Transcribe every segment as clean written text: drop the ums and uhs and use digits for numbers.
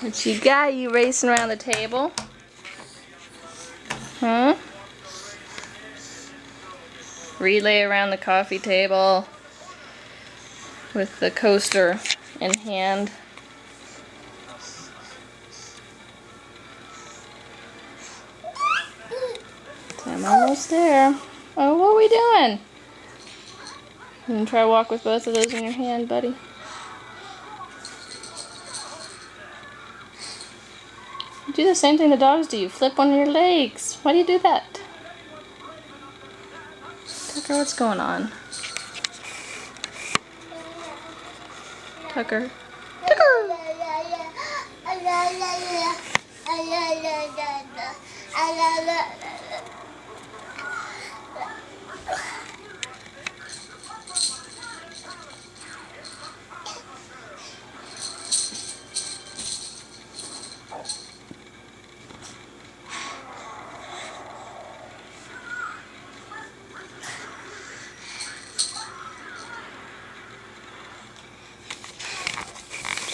What you got? You racing around the table? Huh? Relay around the coffee table with the coaster in hand. I'm almost there. Oh, what are we doing? You can try to walk with both of those in your hand, buddy. You do the same thing the dogs do. You flip one of your legs. Why do you do that? Tucker, what's going on? Tucker. Tucker!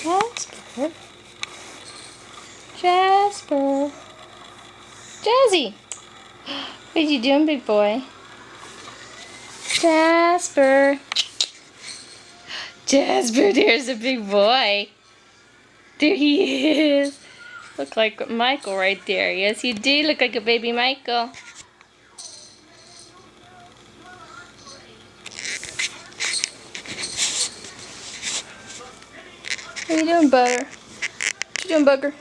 Jasper. Jasper. Jazzy. What are you doing, big boy? Jasper. Jasper, there's a big boy. There he is. Look like Michael right there. Yes, you do look like a baby Michael. What are you doing, Butter? What you doing, Bugger?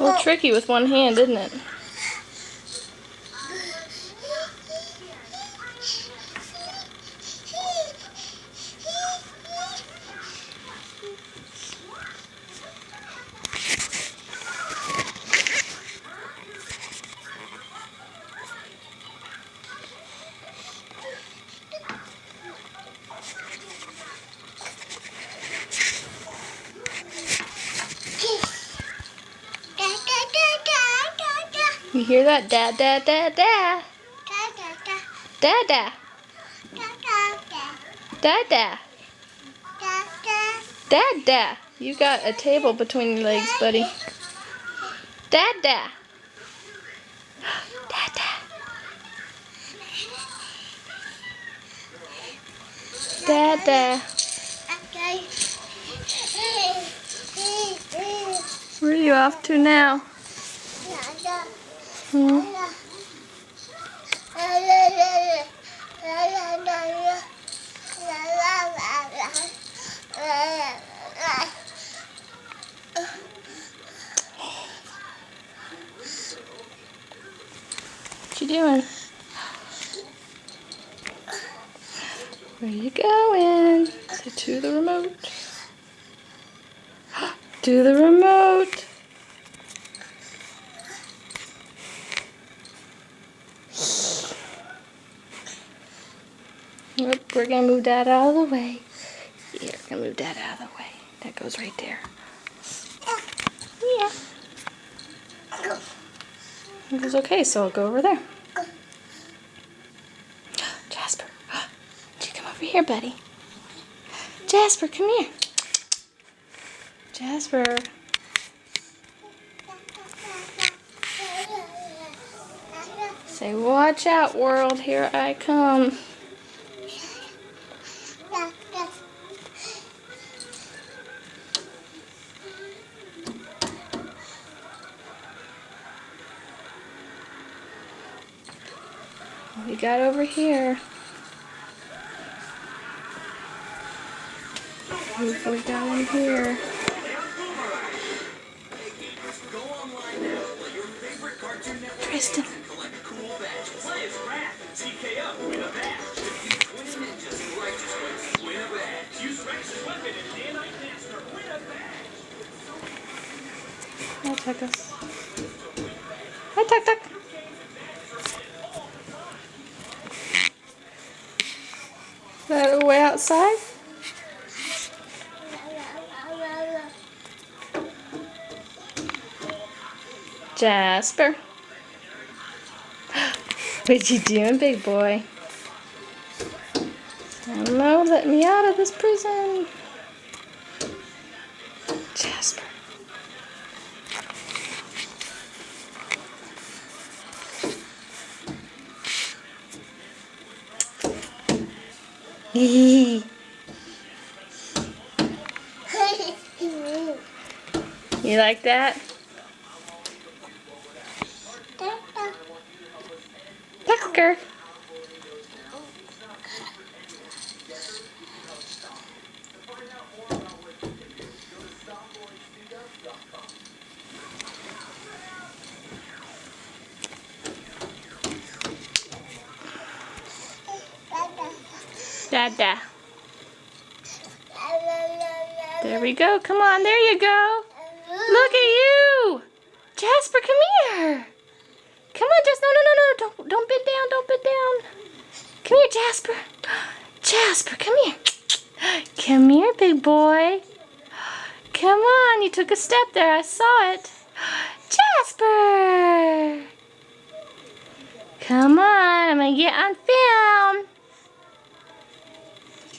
A little tricky with one hand, isn't it? You hear that? Da da da da. Da da. Da da. Da da. You got a table between your legs, buddy. Da da. Da da. Da da. Where are you off to now? Hmm? What you doing? Where you going? Say to the remote. To the remote. Nope, we're gonna move that out of the way. Yeah, we're gonna move that out of the way. That goes right there. Yeah. It goes okay, so I'll go over there. Jasper, would you come over here, buddy? Jasper, come here. Jasper. Say, watch out, world, here I come. What we got over here? What we got in here? Tristan. Hi, Tuckus. Hi, Tuck Tuck. outside? Jasper. What you doing, big boy? Hello, let me out of this prison. Jasper. You like that? Tucker. Dada. There we go. Come on, there you go. Look at you. Jasper, come here. Come on, Jasper. No. Don't bend down. Don't bend down. Come here, Jasper. Jasper, come here. Come here, big boy. Come on, you took a step there. I saw it. Jasper. Come on, I'm going to get on film.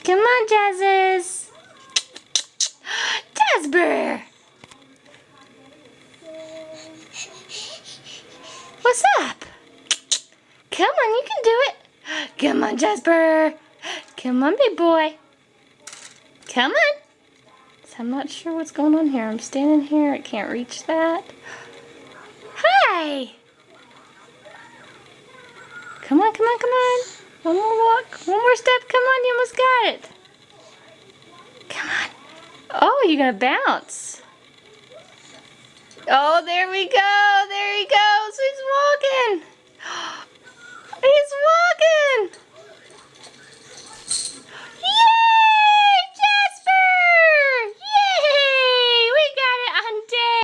Come on, Jazzes. Jasper. What's up? Come on, you can do it. Come on, Jasper. Come on, big boy. Come on. So I'm not sure what's going on here. I'm standing here. I can't reach that. Hi. Come on. One more walk. One more step. Come on, you almost got it. Come on. Oh, you're going to bounce. Oh, there we go.